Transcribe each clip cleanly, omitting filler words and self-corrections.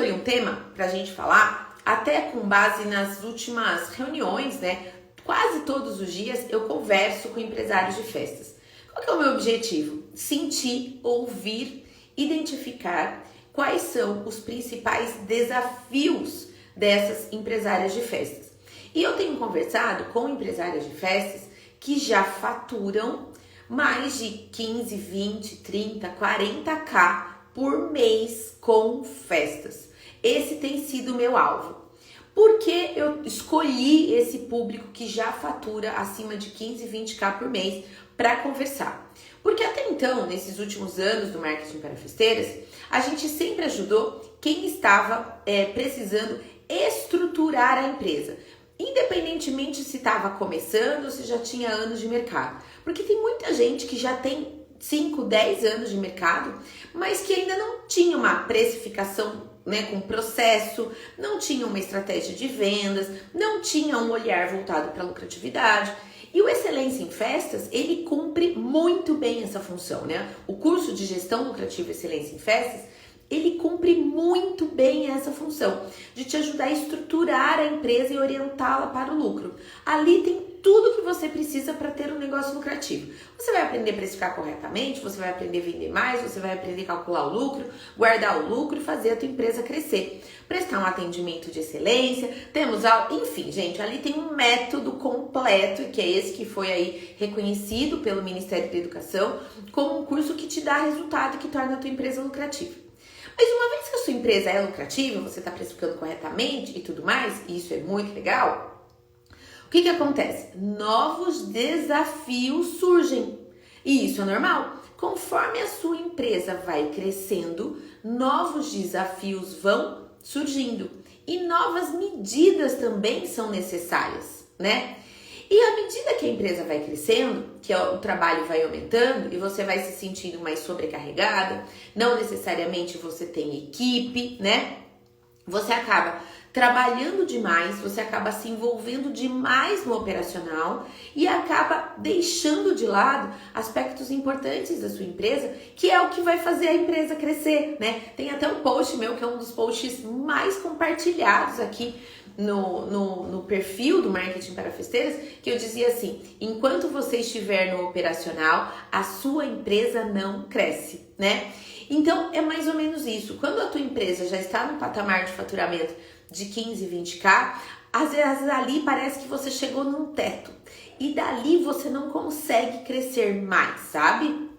escolhi um tema pra gente falar, até com base nas últimas reuniões, né? Quase todos os dias eu converso com empresários de festas. Qual que é o meu objetivo? Sentir, ouvir, identificar quais são os principais desafios dessas empresárias de festas. E eu tenho conversado com empresárias de festas que já faturam mais de 15, 20, 30, 40k por mês com festas. Esse tem sido o meu alvo. Por que eu escolhi esse público que já fatura acima de 15, 20k por mês para conversar? Porque até então, nesses últimos anos do marketing para festeiras, a gente sempre ajudou quem estava precisando estruturar a empresa, independentemente se estava começando ou se já tinha anos de mercado. Porque tem muita gente que já tem 5, 10 anos de mercado, mas que ainda não tinha uma precificação, né, com processo, não tinha uma estratégia de vendas, não tinha um olhar voltado para a lucratividade. E o Excelência em Festas, ele cumpre muito bem essa função, né? O curso de Gestão Lucrativa Excelência em Festas, ele cumpre muito bem essa função de te ajudar a estruturar a empresa e orientá-la para o lucro. Ali tem tudo que você precisa para ter um negócio lucrativo. Você vai aprender a precificar corretamente, você vai aprender a vender mais, você vai aprender a calcular o lucro, guardar o lucro e fazer a tua empresa crescer. Prestar um atendimento de excelência, enfim, gente, ali tem um método completo, que é esse que foi aí reconhecido pelo Ministério da Educação como um curso que te dá resultado, que torna a tua empresa lucrativa. Mas uma vez que a sua empresa é lucrativa, você está precificando corretamente e tudo mais, e isso é muito legal, o que acontece? Novos desafios surgem. E isso é normal. Conforme a sua empresa vai crescendo, novos desafios vão surgindo. E novas medidas também são necessárias, né? E à medida que a empresa vai crescendo, que o trabalho vai aumentando e você vai se sentindo mais sobrecarregada, não necessariamente você tem equipe, né? Você acaba trabalhando demais, você acaba se envolvendo demais no operacional e acaba deixando de lado aspectos importantes da sua empresa, que é o que vai fazer a empresa crescer, né? Tem até um post meu, que é um dos posts mais compartilhados aqui no perfil do Marketing para Festeiras, que eu dizia assim: enquanto você estiver no operacional, a sua empresa não cresce, né? Então é mais ou menos isso. Quando a tua empresa já está no patamar de faturamento de 15, 20k, às vezes ali parece que você chegou num teto e dali você não consegue crescer mais, sabe?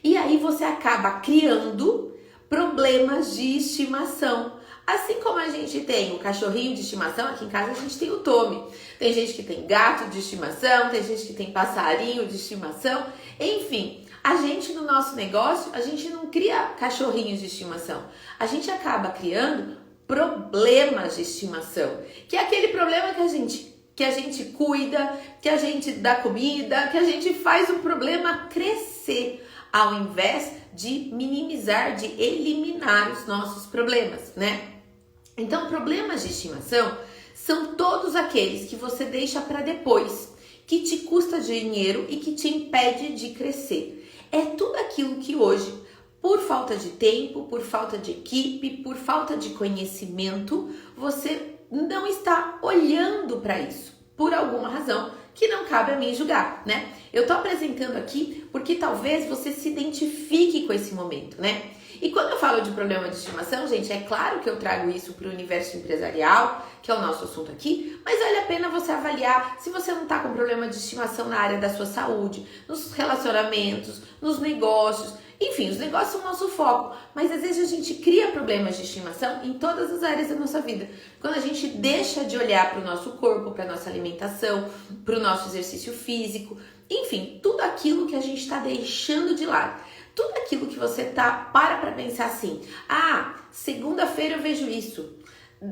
E aí você acaba criando problemas de estimação. Assim como a gente tem o cachorrinho de estimação, aqui em casa a gente tem o Tommy. Tem gente que tem gato de estimação, tem gente que tem passarinho de estimação. Enfim, a gente no nosso negócio, a gente não cria cachorrinhos de estimação. A gente acaba criando problemas de estimação. Que é aquele problema que a gente cuida, que a gente dá comida, que a gente faz o problema crescer, ao invés de minimizar, de eliminar os nossos problemas, né? Então, problemas de estimação são todos aqueles que você deixa para depois, que te custa dinheiro e que te impede de crescer. É tudo aquilo que hoje, por falta de tempo, por falta de equipe, por falta de conhecimento, você não está olhando para isso, por alguma razão que não cabe a mim julgar, né? Eu tô apresentando aqui porque talvez você se identifique com esse momento, né? E quando eu falo de problema de estimação, gente, é claro que eu trago isso para o universo empresarial, que é o nosso assunto aqui, mas vale a pena você avaliar se você não tá com problema de estimação na área da sua saúde, nos relacionamentos, nos negócios. Enfim, os negócios são o nosso foco, mas às vezes a gente cria problemas de estimação em todas as áreas da nossa vida. Quando a gente deixa de olhar para o nosso corpo, para a nossa alimentação, para o nosso exercício físico, enfim, tudo aquilo que a gente está deixando de lado. Tudo aquilo que você para pensar assim: ah, segunda-feira eu vejo isso,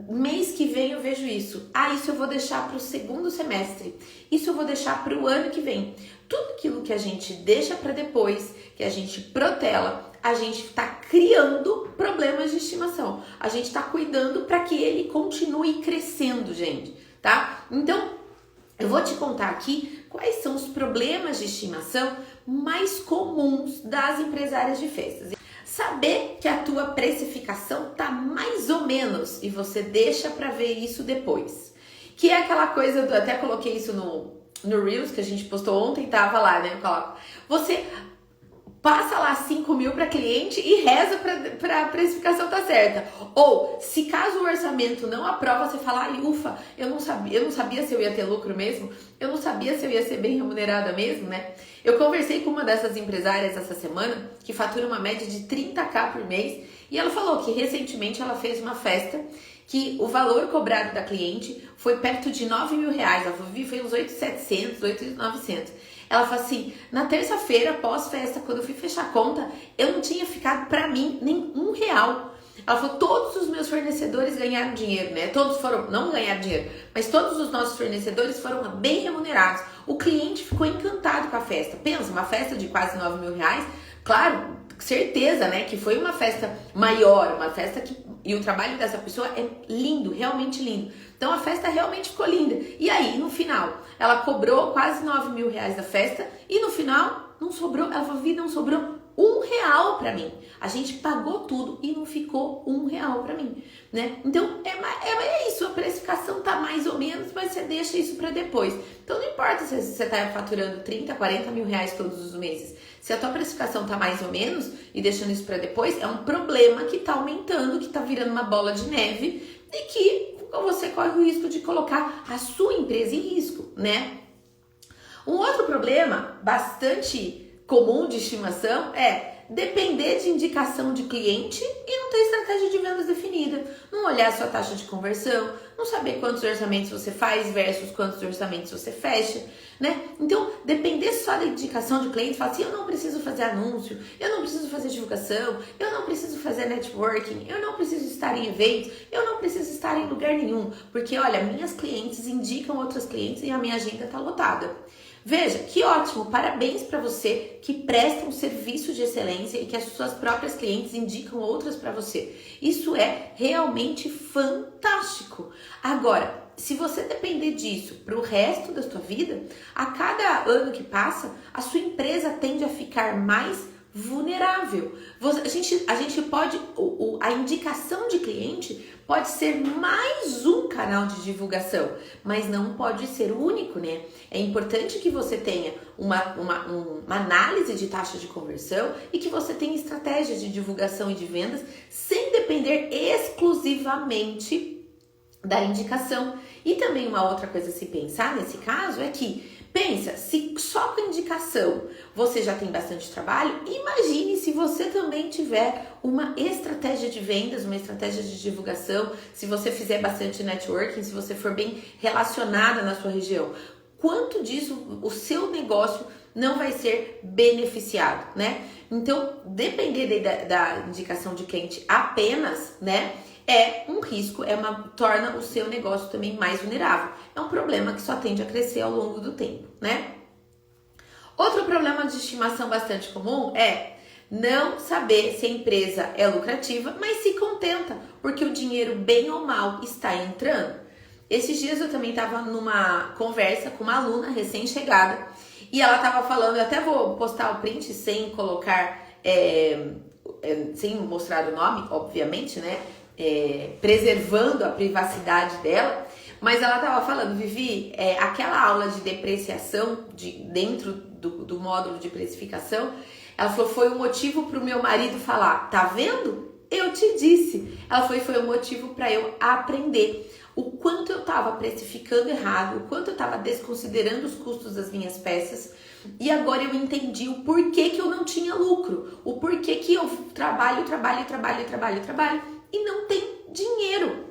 mês que vem eu vejo isso, ah, isso eu vou deixar para o segundo semestre, isso eu vou deixar para o ano que vem. Tudo aquilo que a gente deixa para depois, que a gente protela, a gente está criando problemas de estimação. A gente está cuidando para que ele continue crescendo, gente, tá? Então, eu vou te contar aqui quais são os problemas de estimação mais comuns das empresárias de festas. Saber que a tua precificação tá mais ou menos e você deixa para ver isso depois. Que é aquela coisa, até coloquei isso no Reels que a gente postou ontem, tava lá, né? Eu coloco, você passa lá 5 mil para cliente e reza para a precificação tá certa. Ou, se caso o orçamento não aprova, você fala, ai, ufa, eu não sabia se eu ia ter lucro mesmo, eu não sabia se eu ia ser bem remunerada mesmo, né? Eu conversei com uma dessas empresárias essa semana, que fatura uma média de 30k por mês, e ela falou que recentemente ela fez uma festa que o valor cobrado da cliente foi perto de 9 mil reais, ela falou, foi uns 8.700, 8.900. Ela falou assim, na terça-feira, pós-festa, quando eu fui fechar a conta, eu não tinha ficado pra mim nem R$1. Ela falou, todos os meus fornecedores ganharam dinheiro, né? Todos foram, não ganharam dinheiro, mas todos os nossos fornecedores foram bem remunerados. O cliente ficou encantado com a festa. Pensa, uma festa de quase 9 mil reais, claro, certeza, né? Que foi uma festa maior, uma festa que... E o trabalho dessa pessoa é lindo, realmente lindo. Então a festa realmente ficou linda. E aí, no final, ela cobrou quase 9 mil reais da festa e no final não sobrou, ela falou, não sobrou R$1 pra mim. A gente pagou tudo e não ficou R$1 pra mim, né? Então é isso, a precificação tá mais ou menos, mas você deixa isso pra depois. Então não importa se você tá faturando 30, 40 mil reais todos os meses. Se a tua precificação tá mais ou menos e deixando isso pra depois, é um problema que tá aumentando, que tá virando uma bola de neve e que você corre o risco de colocar a sua empresa em risco, né? Um outro problema bastante comum de estimação é depender de indicação de cliente e não ter estratégia de vendas definida. Não olhar a sua taxa de conversão, não saber quantos orçamentos você faz versus quantos orçamentos você fecha, né? Então, depender só da indicação de cliente, falar assim, eu não preciso fazer anúncio, eu não preciso fazer divulgação, eu não preciso fazer networking, eu não preciso estar em eventos, eu não preciso estar em lugar nenhum, porque, olha, minhas clientes indicam outras clientes e a minha agenda tá lotada. Veja, que ótimo, parabéns para você que presta um serviço de excelência e que as suas próprias clientes indicam outras para você. Isso é realmente fantástico. Agora, se você depender disso para o resto da sua vida, a cada ano que passa, a sua empresa tende a ficar mais vulnerável. A gente pode, a indicação de cliente pode ser mais um canal de divulgação, mas não pode ser o único, né? É importante que você tenha uma análise de taxa de conversão e que você tenha estratégias de divulgação e de vendas sem depender exclusivamente da indicação. E também uma outra coisa a se pensar nesse caso é que pensa, se só com indicação você já tem bastante trabalho, imagine se você também tiver uma estratégia de vendas, uma estratégia de divulgação, se você fizer bastante networking, se você for bem relacionada na sua região. Quanto disso o seu negócio não vai ser beneficiado, né? Então, depender da indicação de cliente apenas, né? É um risco, torna o seu negócio também mais vulnerável. É um problema que só tende a crescer ao longo do tempo, né? Outro problema de estimação bastante comum é não saber se a empresa é lucrativa, mas se contenta, porque o dinheiro, bem ou mal, está entrando. Esses dias eu também estava numa conversa com uma aluna recém-chegada e ela estava falando, eu até vou postar o print sem colocar, sem mostrar o nome, obviamente, né? Preservando a privacidade dela, mas ela estava falando, Vivi, aquela aula de depreciação dentro do módulo de precificação, ela falou, foi o motivo para o meu marido falar, tá vendo? Eu te disse. Ela foi o motivo para eu aprender o quanto eu estava precificando errado, o quanto eu estava desconsiderando os custos das minhas peças, e agora eu entendi o porquê que eu não tinha lucro, o porquê que eu trabalho e não tem dinheiro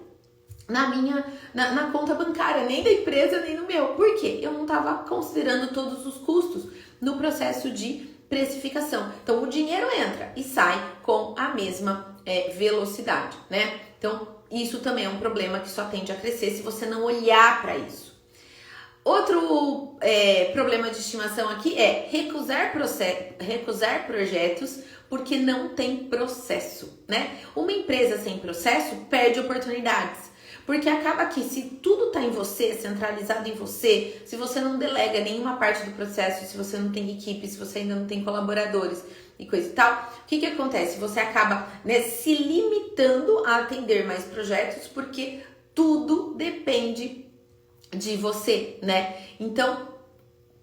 na conta bancária, nem da empresa, nem no meu. Por quê? Eu não estava considerando todos os custos no processo de precificação. Então, o dinheiro entra e sai com a mesma velocidade, né? Então, isso também é um problema que só tende a crescer se você não olhar para isso. Outro problema de estimação aqui é recusar projetos porque não tem processo, né? Uma empresa sem processo perde oportunidades, porque acaba que se tudo tá em você, centralizado em você, se você não delega nenhuma parte do processo, se você não tem equipe, se você ainda não tem colaboradores, e coisa e tal, o que acontece? Você acaba, né, se limitando a atender mais projetos porque tudo depende de você, né? Então,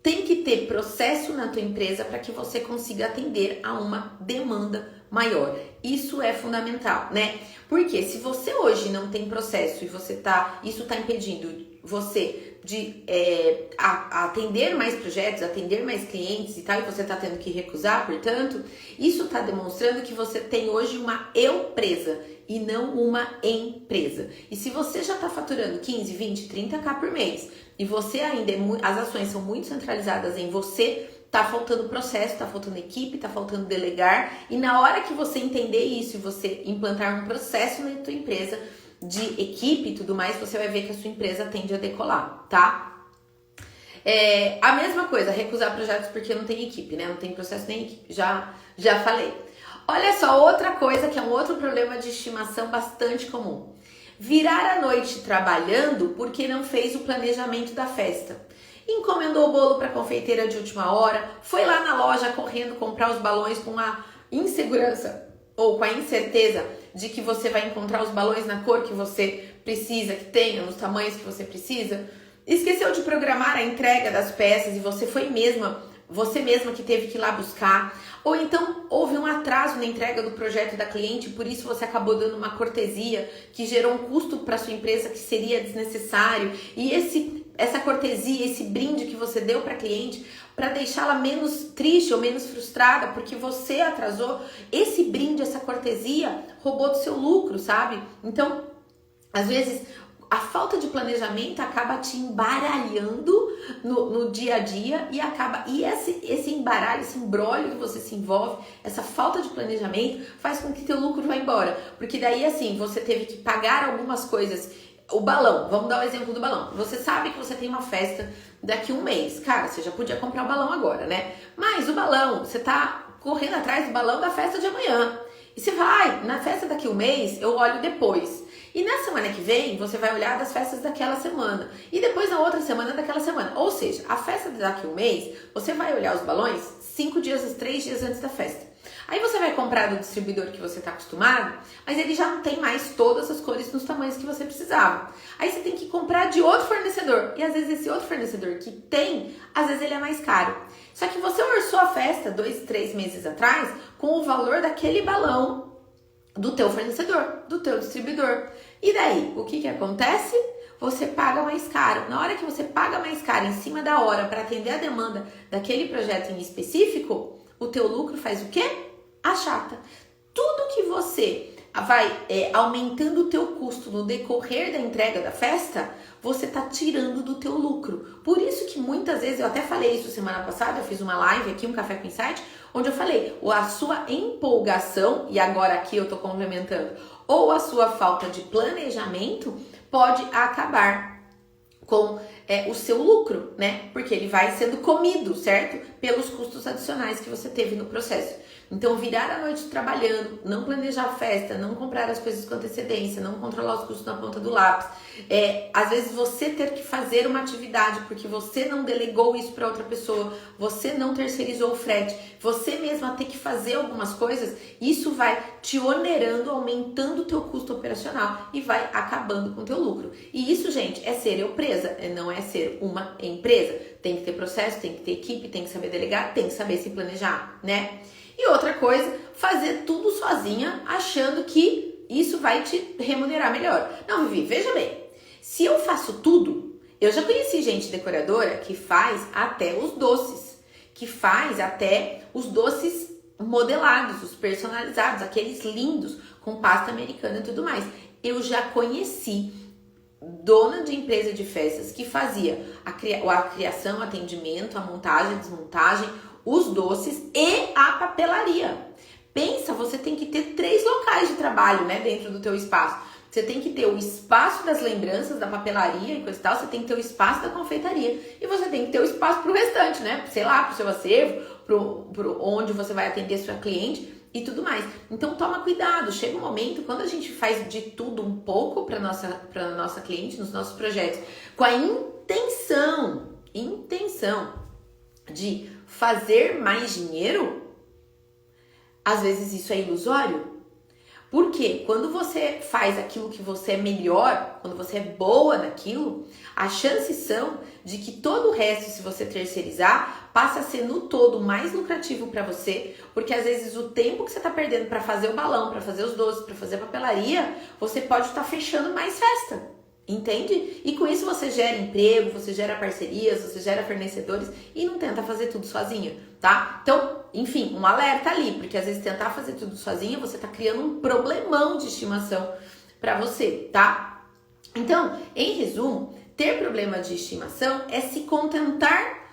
tem que ter processo na tua empresa para que você consiga atender a uma demanda maior. Isso é fundamental, né? Porque se você hoje não tem processo e isso tá impedindo você de atender mais projetos, atender mais clientes e tal, e você tá tendo que recusar, portanto, isso tá demonstrando que você tem hoje uma empresa e não uma empresa. E se você já tá faturando 15, 20, 30k por mês e você ainda as ações são muito centralizadas em você, tá faltando processo, tá faltando equipe, tá faltando delegar, e na hora que você entender isso e você implantar um processo na tua empresa de equipe e tudo mais, você vai ver que a sua empresa tende a decolar, tá? A mesma coisa, recusar projetos porque não tem equipe, né? Não tem processo nem equipe, já falei. Olha só, outra coisa que é um outro problema de estimação bastante comum. Virar a noite trabalhando porque não fez o planejamento da festa. Encomendou o bolo para a confeiteira de última hora, foi lá na loja correndo comprar os balões com a insegurança ou com a incerteza de que você vai encontrar os balões na cor que você precisa, que tenha, nos tamanhos que você precisa. Esqueceu de programar a entrega das peças e você mesma que teve que ir lá buscar. Ou então houve um atraso na entrega do projeto da cliente, por isso você acabou dando uma cortesia que gerou um custo para sua empresa que seria desnecessário. E essa cortesia, esse brinde que você deu para a cliente, para deixá-la menos triste ou menos frustrada, porque você atrasou, esse brinde, essa cortesia, roubou do seu lucro, sabe? Então, às vezes, a falta de planejamento acaba te embaralhando no dia a dia e esse embaralho, esse imbróglio que você se envolve, essa falta de planejamento faz com que teu lucro vá embora. Porque daí, assim, você teve que pagar algumas coisas. O balão, vamos dar o exemplo do balão. Você sabe que você tem uma festa daqui a um mês. Cara, você já podia comprar o balão agora, né? Mas o balão, você tá correndo atrás do balão da festa de amanhã. E você vai, na festa daqui a um mês, eu olho depois. E na semana que vem, você vai olhar das festas daquela semana. E depois na outra semana daquela semana. Ou seja, a festa daqui a um mês, você vai olhar os balões 5 dias, 3 dias antes da festa. Aí você vai comprar do distribuidor que você está acostumado, mas ele já não tem mais todas as cores nos tamanhos que você precisava. Aí você tem que comprar de outro fornecedor. E às vezes esse outro fornecedor que tem, às vezes ele é mais caro. Só que você orçou a festa 2, 3 meses atrás com o valor daquele balão do teu fornecedor, do teu distribuidor. E daí, o que acontece? Você paga mais caro. Na hora que você paga mais caro em cima da hora para atender a demanda daquele projeto em específico, o teu lucro faz o quê? Achata. Tudo que você vai aumentando o teu custo no decorrer da entrega da festa, você tá tirando do teu lucro. Por isso que muitas vezes, eu até falei isso semana passada, eu fiz uma live aqui, um Café com Insight, onde eu falei, ou a sua empolgação, e agora aqui eu tô complementando, ou a sua falta de planejamento pode acabar com o seu lucro, né? Porque ele vai sendo comido, certo? Pelos custos adicionais que você teve no processo. Então, virar a noite trabalhando, não planejar a festa, não comprar as coisas com antecedência, não controlar os custos na ponta do lápis. Às vezes você ter que fazer uma atividade porque você não delegou isso para outra pessoa, você não terceirizou o frete, você mesma ter que fazer algumas coisas, isso vai te onerando, aumentando o teu custo operacional e vai acabando com o teu lucro. E isso, gente, é ser empresa, não é ser uma empresa. Tem que ter processo, tem que ter equipe, tem que saber delegar, tem que saber se planejar, né? E outra coisa, fazer tudo sozinha, achando que isso vai te remunerar melhor. Não, Vivi, veja bem, se eu faço tudo, eu já conheci gente decoradora que faz até os doces, que faz até os doces modelados, os personalizados, aqueles lindos, com pasta americana e tudo mais. Eu já conheci dona de empresa de festas que fazia a criação, atendimento, a montagem, desmontagem, os doces e a papelaria. Pensa, você tem que ter 3 locais de trabalho, né, dentro do teu espaço. Você tem que ter o espaço das lembranças, da papelaria e coisa e tal, você tem que ter o espaço da confeitaria e você tem que ter o espaço pro restante, né, sei lá, pro seu acervo, pro onde você vai atender sua cliente e tudo mais. Então toma cuidado, chega um momento, quando a gente faz de tudo um pouco para nossa cliente, nos nossos projetos, com a intenção de fazer mais dinheiro, às vezes isso é ilusório. Porque quando você faz aquilo que você é melhor, quando você é boa naquilo, as chances são de que todo o resto, se você terceirizar, passa a ser no todo mais lucrativo para você, porque às vezes o tempo que você está perdendo para fazer o balão, para fazer os doces, para fazer a papelaria, você pode estar fechando mais festa. Entende? E com isso você gera emprego, você gera parcerias, você gera fornecedores e não tenta fazer tudo sozinho, tá? Então, enfim, um alerta ali, porque às vezes tentar fazer tudo sozinho, você tá criando um problemão de estimação pra você, tá? Então, em resumo, ter problema de estimação é se contentar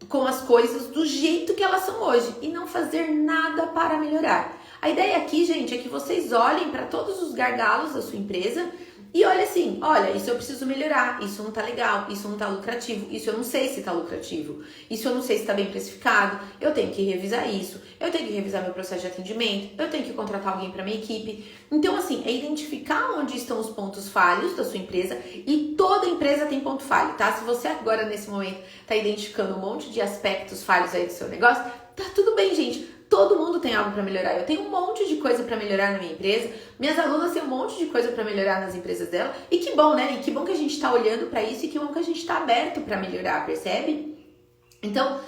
com as coisas do jeito que elas são hoje e não fazer nada para melhorar. A ideia aqui, gente, é que vocês olhem para todos os gargalos da sua empresa e olha assim, olha, isso eu preciso melhorar, isso não tá legal, isso não tá lucrativo, isso eu não sei se tá lucrativo, isso eu não sei se tá bem precificado, eu tenho que revisar isso, eu tenho que revisar meu processo de atendimento, eu tenho que contratar alguém para minha equipe. Então, assim, é identificar onde estão os pontos falhos da sua empresa e toda empresa tem ponto falho, tá? Se você agora, nesse momento, tá identificando um monte de aspectos falhos aí do seu negócio, tá tudo bem, gente. Todo mundo tem algo para melhorar. Eu tenho um monte de coisa para melhorar na minha empresa. Minhas alunas têm um monte de coisa para melhorar nas empresas dela. E que bom, né? E que bom que a gente está olhando para isso e que bom que a gente está aberto para melhorar, percebe? Então,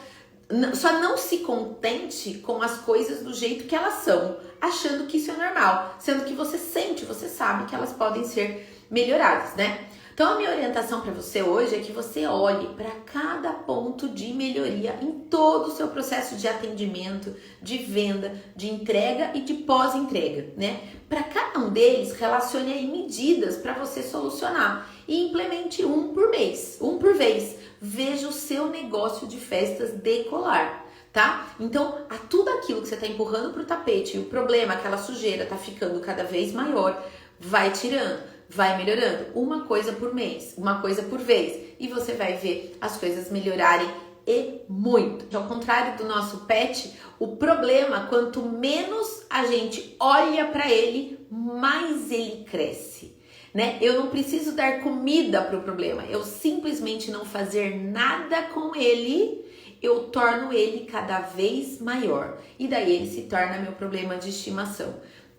só não se contente com as coisas do jeito que elas são, achando que isso é normal, sendo que você sente, você sabe que elas podem ser melhoradas, né? Então, a minha orientação para você hoje é que você olhe para cada ponto de melhoria em todo o seu processo de atendimento, de venda, de entrega e de pós-entrega, né? Para cada um deles, relacione aí medidas para você solucionar e implemente um por mês, um por vez. Veja o seu negócio de festas decolar, tá? Então, a tudo aquilo que você está empurrando para o tapete e o problema, aquela sujeira está ficando cada vez maior, vai tirando. Vai melhorando uma coisa por mês, uma coisa por vez, e você vai ver as coisas melhorarem e muito. Ao contrário do nosso pet, o problema, quanto menos a gente olha para ele, mais ele cresce, né? Eu não preciso dar comida para o problema, eu simplesmente não fazer nada com ele, eu torno ele cada vez maior, e daí ele se torna meu problema de estimação.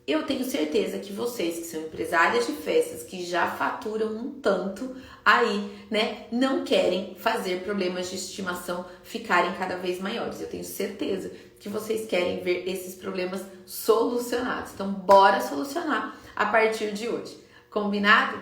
Eu tenho certeza que vocês que são empresárias de festas, que já faturam um tanto aí, né, não querem fazer problemas de estimação ficarem cada vez maiores. Eu tenho certeza que vocês querem ver esses problemas solucionados. Então, bora solucionar a partir de hoje. Combinado?